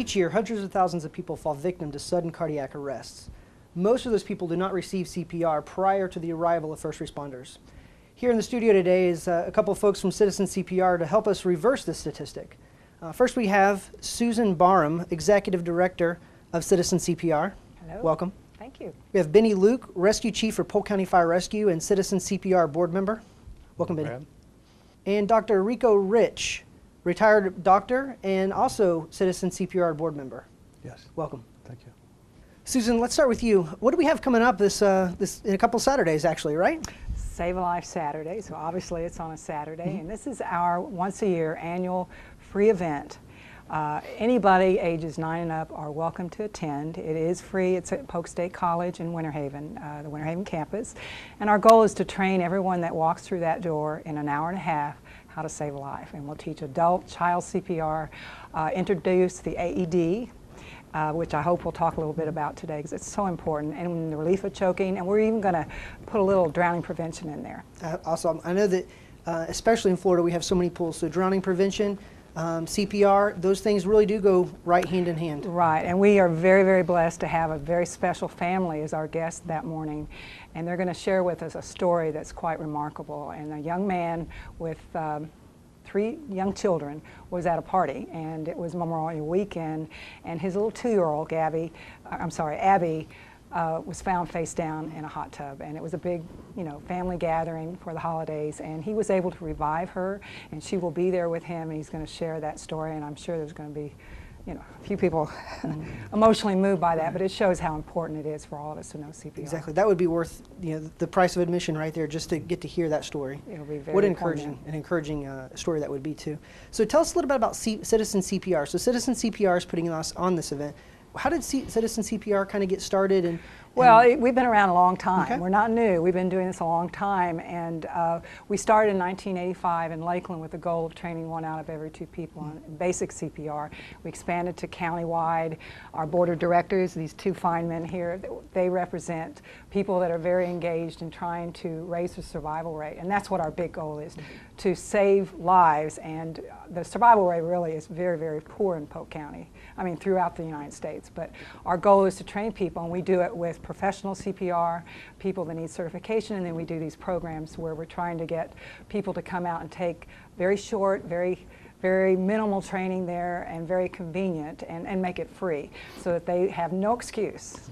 Each year, hundreds of thousands of people fall victim to sudden cardiac arrests. Most of those people do not receive CPR prior to the arrival of first responders. Here in the studio today is a couple of folks from Citizen CPR to help us reverse this statistic. First we have Susan Barham, Executive Director of Citizen CPR. Hello. Welcome. Thank you. We have Bennie Luke, Rescue Chief for Polk County Fire Rescue and Citizen CPR Board Member. Welcome, Bennie. And Dr. Rico Rich, retired doctor and also Citizen CPR Board Member. Yes. Welcome. Thank you. Susan, let's start with you. What do we have coming up this in a couple Saturdays, actually, right? Save a Life Saturday, so obviously it's on a Saturday, and this is our once-a-year annual free event. Anybody ages 9 and up are welcome to attend. It is free. It's at Polk State College in Winter Haven, the Winter Haven campus, and our goal is to train everyone that walks through that door in an hour and a half how to save a life. And we'll teach adult, child CPR, introduce the AED, which I hope we'll talk a little bit about today because it's so important, and the relief of choking, and we're even going to put a little drowning prevention in there. Awesome. I know that especially in Florida we have so many pools, so drowning prevention, CPR, those things really do go right hand in hand. Right, and we are very, very blessed to have a very special family as our guest that morning, and they're going to share with us a story that's quite remarkable. And a young man with 3 young children was at a party, and it was Memorial Weekend, and his little 2-year-old Abby was found face down in a hot tub, and it was a big, family gathering for the holidays, and he was able to revive her, and she will be there with him, and he's going to share that story, and I'm sure there's going to be a few people emotionally moved by that, but it shows how important it is for all of us to know CPR. Exactly. That would be worth the price of admission right there, just to get to hear that story. It'll be very What an encouraging story that would be too. So tell us a little bit about Citizen CPR. So Citizen CPR is putting us on this event. How did Citizen CPR kind of get started? Well, we've been around a long time. Okay. We're not new. We've been doing this a long time, and we started in 1985 in Lakeland with the goal of training 1 out of every 2 people on basic CPR. We expanded to countywide. Our board of directors, these 2 fine men here, they represent people that are very engaged in trying to raise the survival rate, and that's what our big goal is, to save lives. And the survival rate really is very, very poor in Polk County. I mean, throughout the United States. But our goal is to train people, and we do it with professional CPR, people that need certification, and then we do these programs where we're trying to get people to come out and take very short, very minimal training there, and very convenient, and make it free so that they have no excuse.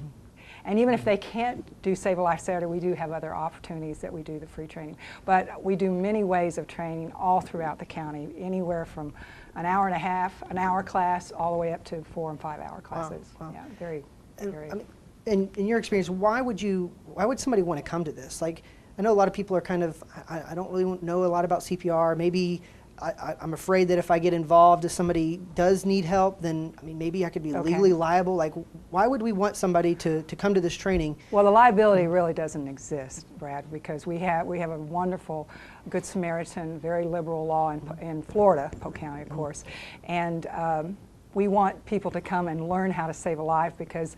And even if they can't do Save a Life Saturday, we do have other opportunities that we do the free training. But we do many ways of training all throughout the county, anywhere from an hour and a half, an hour class, all the way up to 4- and 5-hour classes. Wow. Yeah, very. In your experience, why would somebody want to come to this? Like, I know a lot of people are kind of, I don't really know a lot about CPR. Maybe I'm afraid that if I get involved, if somebody does need help, then maybe I could be legally liable. Like, why would we want somebody to come to this training? Well, the liability really doesn't exist, Brad, because we have a wonderful Good Samaritan, very liberal law in Florida, Polk County, of course, and we want people to come and learn how to save a life, because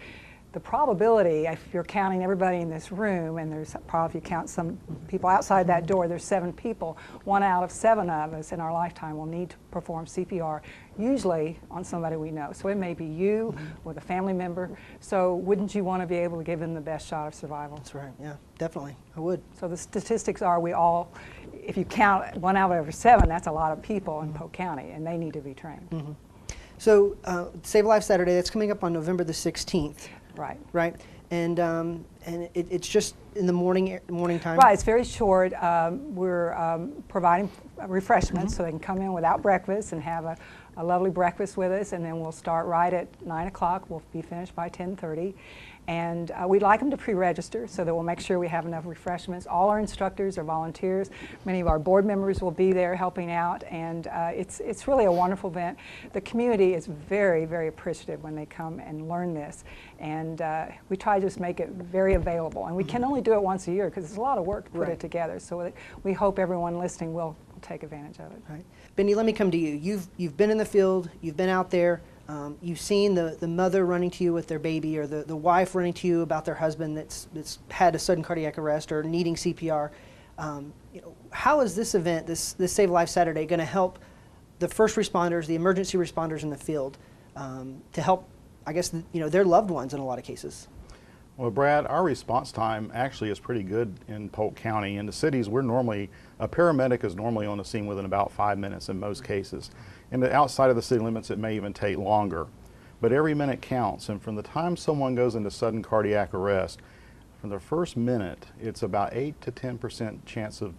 the probability, if you're counting everybody in this room, and there's probably, if you count some people outside that door, there's 7 people, 1 out of 7 of us in our lifetime will need to perform CPR, usually on somebody we know. So it may be you with a family member. So wouldn't you want to be able to give them the best shot of survival? That's right, yeah, definitely, I would. So the statistics are, if you count 1 out of every 7, that's a lot of people in Polk County, and they need to be trained. So Save a Life Saturday, that's coming up on November the 16th. Right. Right, and it's just in the morning time. Right. It's very short. We're providing refreshments, so they can come in without breakfast and have a lovely breakfast with us, and then we'll start right at 9 o'clock. We'll be finished by 10:30, and we'd like them to pre-register so that we'll make sure we have enough refreshments. All our instructors are volunteers. Many of our board members will be there helping out, and it's really a wonderful event. The community is very, very appreciative when they come and learn this, and we try to just make it very available. And we can only do it once a year because it's a lot of work to put it together. So we hope everyone listening will take advantage of it. Right. Bennie, let me come to you. You've been in the field. You've been out there. You've seen the mother running to you with their baby, or the wife running to you about their husband that's had a sudden cardiac arrest or needing CPR. How is this event, this Save a Life Saturday, going to help the first responders, the emergency responders in the field? to help, I guess, their loved ones in a lot of cases? Well, Brad, our response time actually is pretty good in Polk County. In the cities, a paramedic is normally on the scene within about 5 minutes in most cases. And outside of the city limits, it may even take longer. But every minute counts, and from the time someone goes into sudden cardiac arrest, from the first minute, it's about 8 to 10% chance of,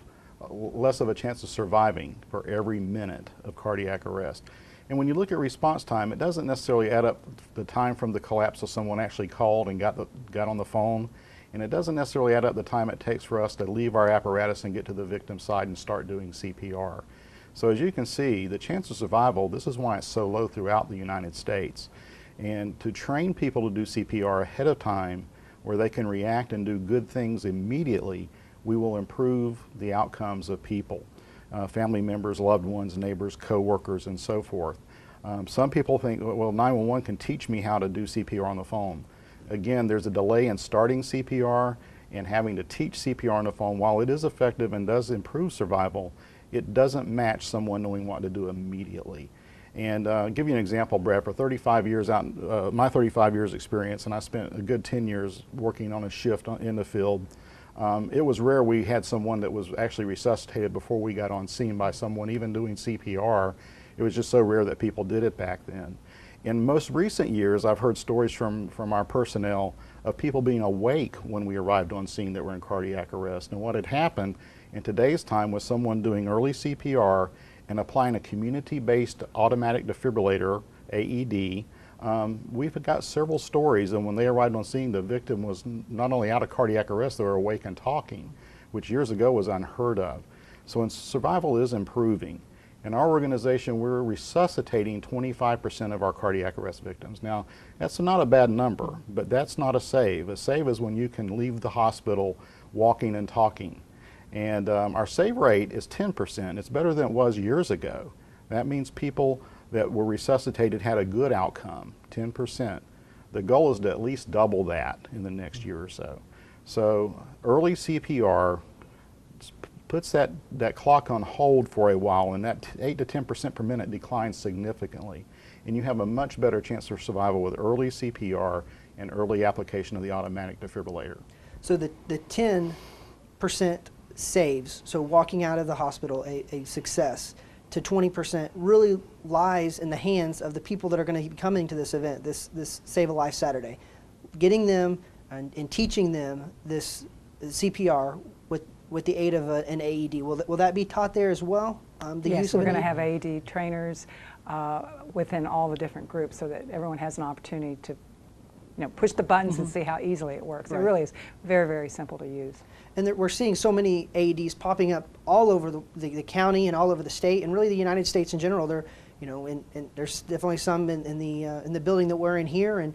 less of a chance of surviving for every minute of cardiac arrest. And when you look at response time, it doesn't necessarily add up the time from the collapse till someone actually called and got on the phone. And it doesn't necessarily add up the time it takes for us to leave our apparatus and get to the victim's side and start doing CPR. So as you can see, the chance of survival, this is why it's so low throughout the United States. And to train people to do CPR ahead of time, where they can react and do good things immediately, we will improve the outcomes of people. Family members, loved ones, neighbors, co-workers, and so forth. Some people think, well, 911 can teach me how to do CPR on the phone. Again, there's a delay in starting CPR and having to teach CPR on the phone. While it is effective and does improve survival, it doesn't match someone knowing what to do immediately. And I'll give you an example, Brad. For 35 years my 35 years experience, and I spent a good 10 years working on a shift in the field, it was rare we had someone that was actually resuscitated before we got on scene by someone even doing CPR. It was just so rare that people did it back then. In most recent years, I've heard stories from our personnel of people being awake when we arrived on scene that were in cardiac arrest. And what had happened in today's time was someone doing early CPR and applying a community-based automatic defibrillator, AED. We've got several stories, and when they arrived on scene, the victim was not only out of cardiac arrest, they were awake and talking, which years ago was unheard of. So survival is improving. In our organization, we're resuscitating 25% of our cardiac arrest victims. Now, that's not a bad number, but that's not a save. A save is when you can leave the hospital walking and talking. And our save rate is 10%. It's better than it was years ago. That means people that were resuscitated had a good outcome, 10%. The goal is to at least double that in the next year or so. So early CPR puts that clock on hold for a while, and that 8 to 10% per minute declines significantly. And you have a much better chance of survival with early CPR and early application of the automatic defibrillator. So the 10% saves, so walking out of the hospital a success, to 20% really lies in the hands of the people that are going to be coming to this event, this Save a Life Saturday. Getting them and teaching them this CPR with the aid of an AED. Will that be taught there as well? Yes, we're going to have AED trainers within all the different groups so that everyone has an opportunity to push the buttons and see how easily it works. Right. It really is very, very simple to use. And we're seeing so many AEDs popping up all over the county and all over the state, and really the United States in general. And there's definitely some in the building that we're in here, and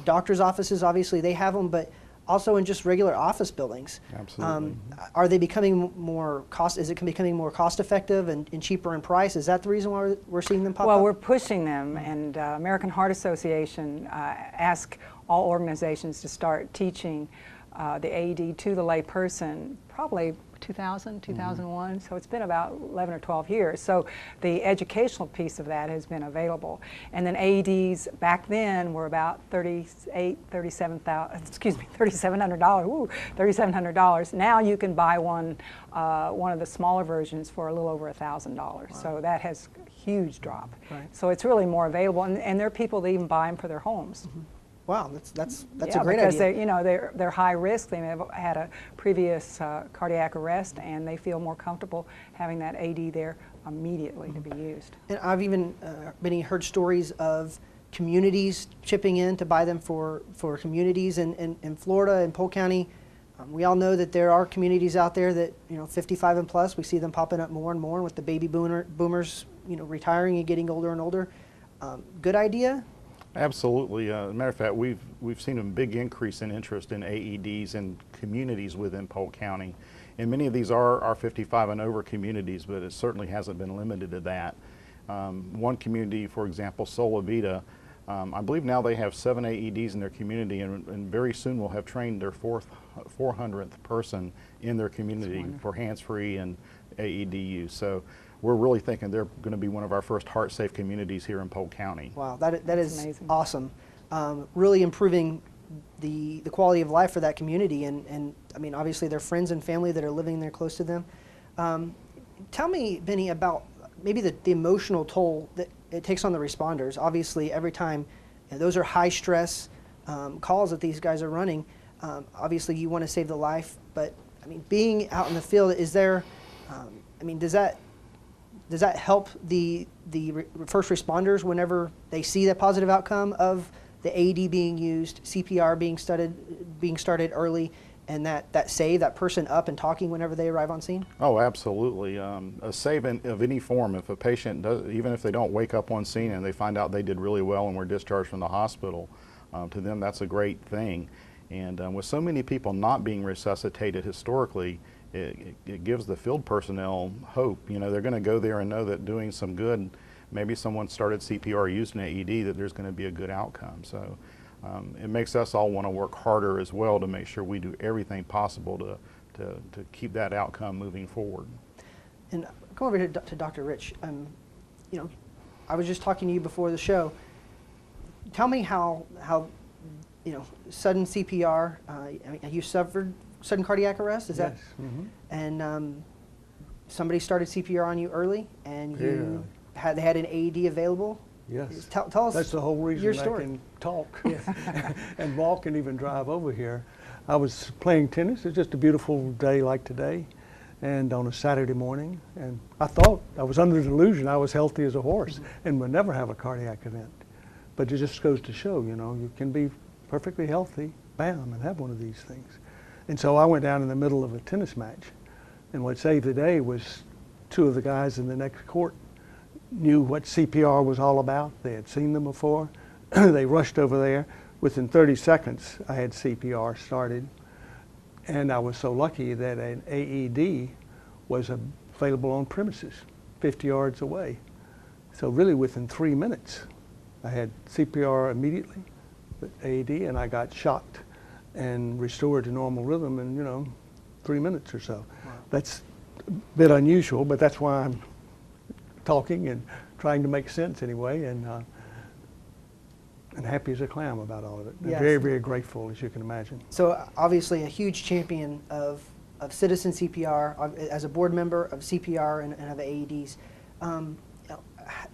doctors' offices. Obviously, they have them, but also in just regular office buildings. Absolutely. Are they becoming more is it becoming more cost effective and cheaper in price? Is that the reason why we're seeing them pop up? Well, we're pushing them, and American Heart Association asked all organizations to start teaching the AED to the lay person probably 2000, 2001, so it's been about 11 or 12 years. So the educational piece of that has been available. And then AEDs back then were about $3,700. Woo, $3,700. Now you can buy one of the smaller versions for a little over $1,000. Wow. So that has a huge drop. Right. So it's really more available, and there are people that even buy them for their homes. Mm-hmm. Wow, that's a great because idea. they're high risk. They may have had a previous cardiac arrest, and they feel more comfortable having that AD there immediately to be used. And I've even heard stories of communities chipping in to buy them for communities in Florida and Polk County. We all know that there are communities out there that 55 and plus. We see them popping up more and more with the baby boomers retiring and getting older and older. Good idea. Absolutely. As a matter of fact, we've seen a big increase in interest in AEDs in communities within Polk County. And many of these are 55 and over communities, but it certainly hasn't been limited to that. One community, for example, Sola Vida, I believe now they have 7 AEDs in their community, and very soon will have trained their 400th person in their community for hands-free and AED use. So we're really thinking they're going to be one of our first heart-safe communities here in Polk County. Wow, that is amazing. awesome. Really improving the quality of life for that community, and I mean, obviously their friends and family that are living there close to them. Tell me, Bennie, about maybe the emotional toll that it takes on the responders. Obviously, every time, those are high stress calls that these guys are running. Obviously, you want to save the life, but I mean, being out in the field, is there? I mean, does that help the first responders whenever they see that positive outcome of the AED being used, CPR being started early, and that save that person up and talking whenever they arrive on scene? Oh, absolutely. A save of any form, if a patient does, even if they don't wake up on scene and they find out they did really well and were discharged from the hospital, to them that's a great thing. And with so many people not being resuscitated historically, it gives the field personnel hope. You know, they're going to go there and know that doing some good, maybe someone started CPR using AED, that there's going to be a good outcome. So it makes us all want to work harder as well to make sure we do everything possible to keep that outcome moving forward. And come over here to Dr. Rich. You know, I was just talking to you before the show. Tell me how you know, sudden CPR. I mean, you suffered sudden cardiac arrest. Is that? Mm-hmm. And somebody started CPR on you early, and they had an AED available. Yes. Tell us. That's the whole reason your I story. can talk and walk and even drive over here. I was playing tennis. It's just a beautiful day like today, and on a Saturday morning. And I thought I was under the delusion I was healthy as a horse and would never have a cardiac event. But it just goes to show, you know, you can be perfectly healthy, bam, and have one of these things. And so I went down in the middle of a tennis match, and what saved the day was two of the guys in the next court knew what CPR was all about. They had seen them before. They rushed over there. Within 30 seconds, I had CPR started, and I was so lucky that an AED was available on premises, 50 yards away. So really within 3 minutes, I had CPR immediately, AED, and I got shocked and restored to normal rhythm in, you know, 3 minutes or so. Wow. That's a bit unusual, but that's why I'm talking and trying to make sense anyway, and happy as a clam about all of it. Yes. Very, very grateful, as you can imagine. So obviously a huge champion of citizen CPR, as a board member of CPR and of AEDs.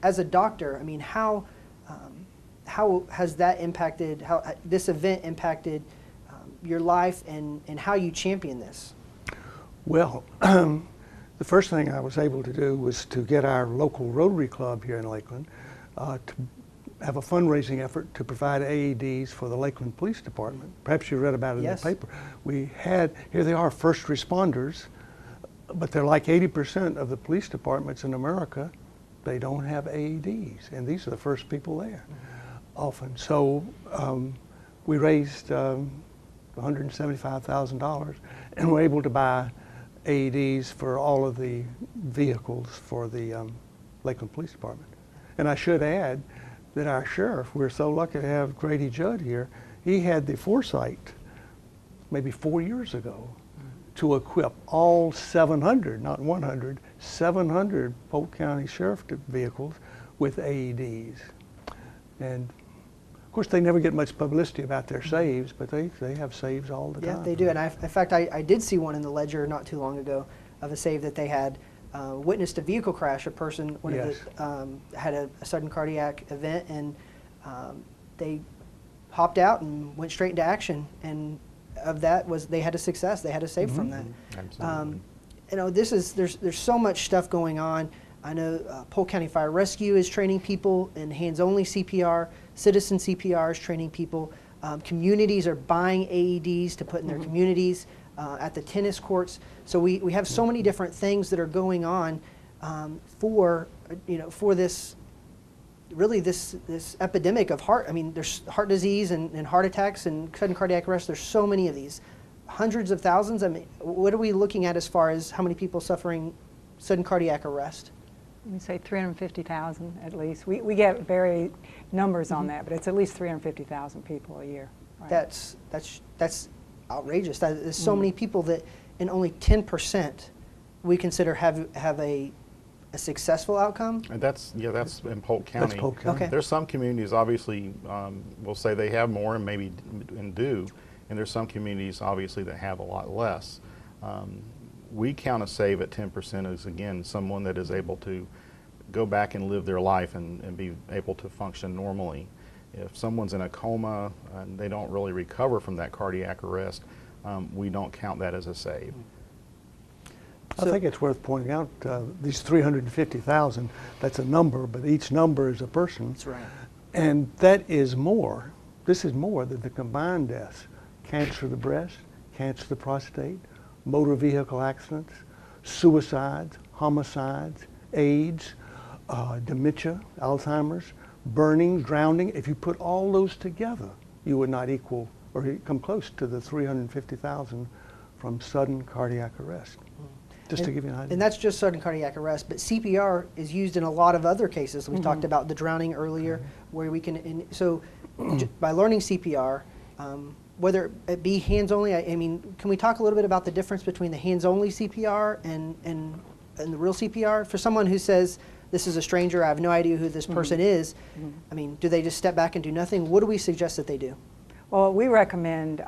As a doctor, I mean, how has that impacted, how this event impacted your life and how you champion this? Well, the first thing I was able to do was to get our local Rotary Club here in Lakeland to have a fundraising effort to provide AEDs for the Lakeland Police Department. Perhaps you read about it Yes. in the paper. We had, here they are, first responders, but they're like 80% of the police departments in America. They don't have AEDs, and these are the first people there, often. So we raised $175,000, and were able to buy AEDs for all of the vehicles for the Lakeland Police Department. And I should add that our sheriff, we're so lucky to have Grady Judd here, he had the foresight, maybe 4 years ago, to equip all 700, not 100, 700 Polk County Sheriff vehicles with AEDs. And of course, they never get much publicity about their saves, but they have saves all the time. Yeah, they do. And in fact, I did see one in the Ledger not too long ago of a save that they had witnessed a vehicle crash. A person had a sudden cardiac event, and they hopped out and went straight into action. And of that they had a success. They had a save from that. Absolutely. You know, there's so much stuff going on. I know Polk County Fire Rescue is training people in hands-only CPR. Citizen CPR is training people. Communities are buying AEDs to put in their communities, at the tennis courts. So we have so many different things that are going on for this epidemic of heart. I mean, there's heart disease and heart attacks and sudden cardiac arrest. There's so many of these, hundreds of thousands. I mean, what are we looking at as far as how many people suffering sudden cardiac arrest? We say 350,000 at least. We get varied numbers on that, but it's at least 350,000 people a year. Right? That's outrageous. There's so many people that, and only 10% we consider have a a successful outcome? And that's in Polk County. That's Polk County. Okay. There's some communities, obviously, will say they have more and maybe and do, and there's some communities, obviously, that have a lot less. We count a save at 10% as, again, someone that is able to go back and live their life and be able to function normally. If someone's in a coma and they don't really recover from that cardiac arrest, we don't count that as a save. I think it's worth pointing out these 350,000, that's a number, but each number is a person. That's right. And that is more, this is more than the combined deaths. Cancer of the breast, cancer of the prostate, motor vehicle accidents, suicides, homicides, AIDS, dementia, Alzheimer's, burning, drowning. If you put all those together, you would not equal or come close to the 350,000 from sudden cardiac arrest. Just to give you an idea. And that's just sudden cardiac arrest, but CPR is used in a lot of other cases. We talked about the drowning earlier, where we can, by learning CPR, whether it be hands-only, I mean, can we talk a little bit about the difference between the hands-only CPR and the real CPR? For someone who says, this is a stranger, I have no idea who this person is, I mean, do they just step back and do nothing? What do we suggest that they do? Well, we recommend,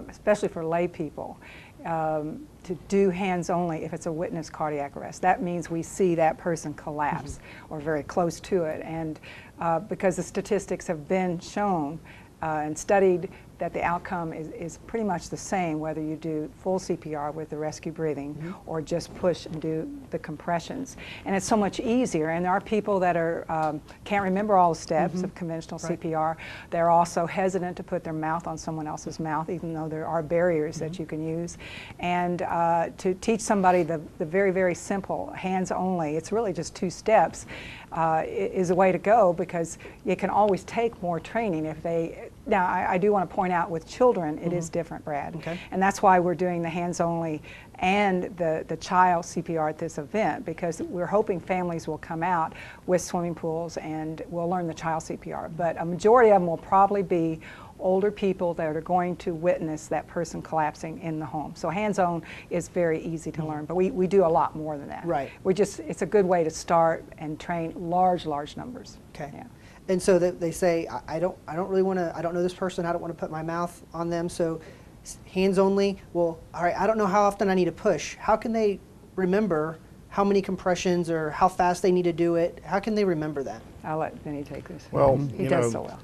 especially for lay people, to do hands-only if it's a witness cardiac arrest. That means we see that person collapse or very close to it. And because the statistics have been shown and studied that the outcome is pretty much the same whether you do full CPR with the rescue breathing or just push and do the compressions. And it's so much easier. And there are people that are can't remember all the steps of conventional CPR. They're also hesitant to put their mouth on someone else's mouth, even though there are barriers that you can use. And to teach somebody the very, very simple hands only, it's really just 2 steps, is a way to go, because you can always take more training if they. Now, I do want to point out with children, it is different, Brad. Okay. And that's why we're doing the hands-only and the child CPR at this event, because we're hoping families will come out with swimming pools and will learn the child CPR. But a majority of them will probably be older people that are going to witness that person collapsing in the home. So hands-on is very easy to learn, but we do a lot more than that. Right. It's a good way to start and train large numbers. Okay. Yeah. And so they say, I don't really want to, I don't know this person, I don't want to put my mouth on them, so hands only. Well, all right, I don't know how often I need to push. How can they remember how many compressions or how fast they need to do it? How can they remember that? I'll let Bennie take this. Well, he does so well.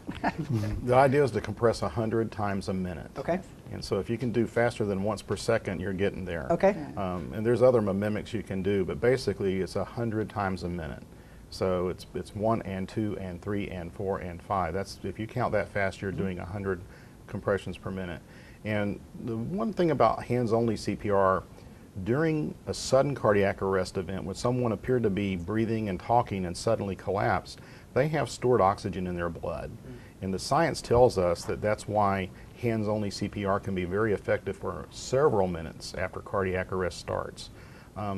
The idea is to compress 100 times a minute. Okay. And so if you can do faster than once per second, you're getting there. Okay. And there's other mimics you can do, but basically it's 100 times a minute. So it's 1 and 2 and 3 and 4 and 5. That's, if you count that fast, you're doing 100 compressions per minute. And the one thing about hands-only CPR, during a sudden cardiac arrest event, when someone appeared to be breathing and talking and suddenly collapsed, they have stored oxygen in their blood. And the science tells us that that's why hands-only CPR can be very effective for several minutes after cardiac arrest starts.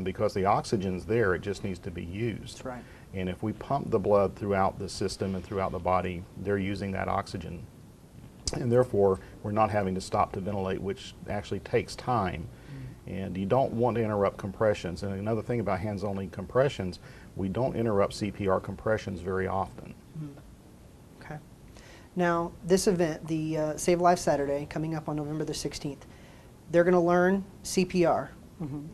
Because the oxygen's there, it just needs to be used. That's right. And if we pump the blood throughout the system and throughout the body, they're using that oxygen. And therefore, we're not having to stop to ventilate, which actually takes time. And you don't want to interrupt compressions. And another thing about hands-only compressions, we don't interrupt CPR compressions very often. Okay. Now, this event, the Save Life Saturday, coming up on November the 16th, they're going to learn CPR.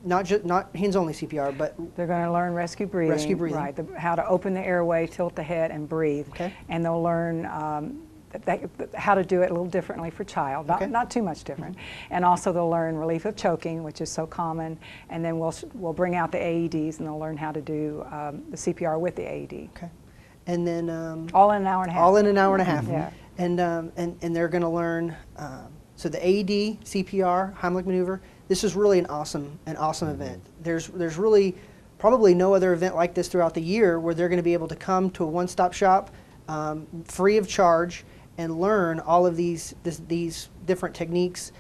Not hands-only CPR, but They're going to learn rescue breathing. Rescue breathing. Right, how to open the airway, tilt the head, and breathe. Okay. And they'll learn how to do it a little differently for child, Okay. not too much different. And also they'll learn relief of choking, which is so common. And then we'll bring out the AEDs, and they'll learn how to do the CPR with the AED. okay. And then All in an hour and a half. all in an hour and a half. Yeah. And they're going to learn. So the AED, CPR, Heimlich maneuver. This is really an awesome event. There's really probably no other event like this throughout the year where they're going to be able to come to a one-stop shop, free of charge, and learn all of these different techniques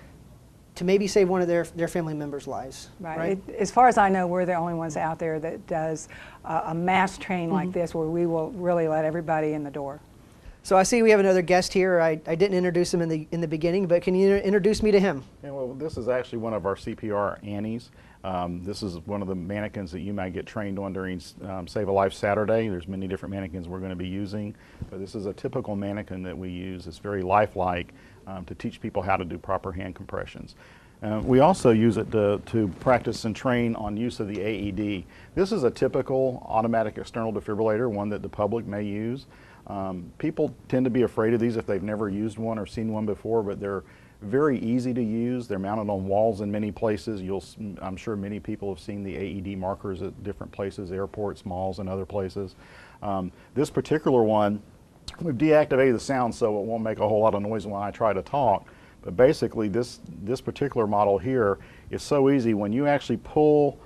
to maybe save one of their family members' lives. Right. As far as I know, we're the only ones out there that does a mass training like this, where we will really let everybody in the door. So I see we have another guest here. I didn't introduce him in the beginning, but can you introduce me to him? Yeah, well, this is actually one of our CPR Annies. This is one of the mannequins that you might get trained on during Save a Life Saturday. There's many different mannequins we're going to be using, but this is a typical mannequin that we use. It's very lifelike to teach people how to do proper hand compressions. We also use it to practice and train on use of the AED. This is a typical automatic external defibrillator, one that the public may use. People tend to be afraid of these if they've never used one or seen one before, but they're very easy to use. They're mounted on walls in many places. I'm sure many people have seen the AED markers at different places, airports, malls, and other places. This particular one, we've deactivated the sound so it won't make a whole lot of noise when I try to talk. But basically, this particular model here is so easy. When you actually pull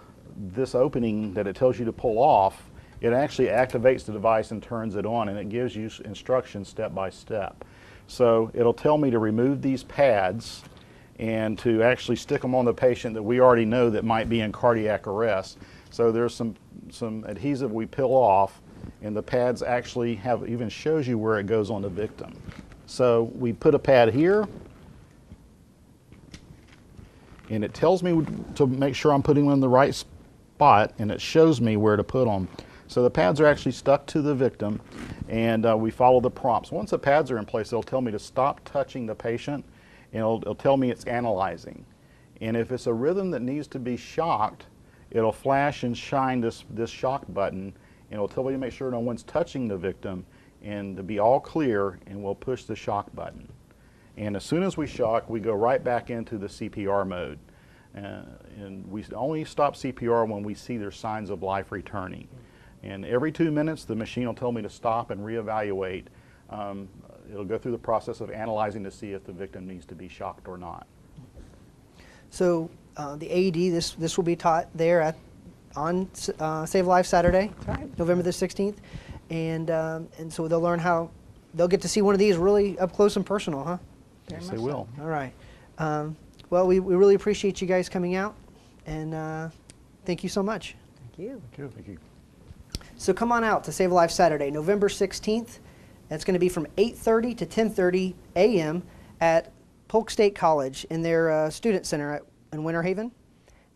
this opening that it tells you to pull off, it actually activates the device and turns it on, and it gives you instructions step by step. So it'll tell me to remove these pads and to actually stick them on the patient that we already know that might be in cardiac arrest. So there's some adhesive we peel off, and the pads actually even shows you where it goes on the victim. So we put a pad here, and it tells me to make sure I'm putting them in the right spot, and it shows me where to put them. So the pads are actually stuck to the victim, and we follow the prompts. Once the pads are in place, it'll tell me to stop touching the patient, and it'll tell me it's analyzing. And if it's a rhythm that needs to be shocked, it'll flash and shine this shock button, and it'll tell me to make sure no one's touching the victim, and to be all clear, and we'll push the shock button. And as soon as we shock, we go right back into the CPR mode. And we only stop CPR when we see there's signs of life returning. And every 2 minutes, the machine will tell me to stop and reevaluate. It'll go through the process of analyzing to see if the victim needs to be shocked or not. So the AED, this will be taught there on Save a Life Saturday, right. November the 16th. And so they'll learn how, they'll get to see one of these really up close and personal, huh? Yes, they will. All right. Well, we really appreciate you guys coming out, and thank you so much. Thank you. Thank you. Thank you. So come on out to Save a Life Saturday, November 16th. That's going to be from 8:30 to 10:30 a.m. at Polk State College in their student center in Winter Haven.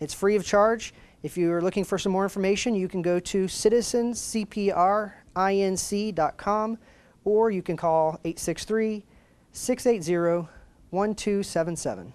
It's free of charge. If you're looking for some more information, you can go to citizenscprinc.com, or you can call 863-680-1277.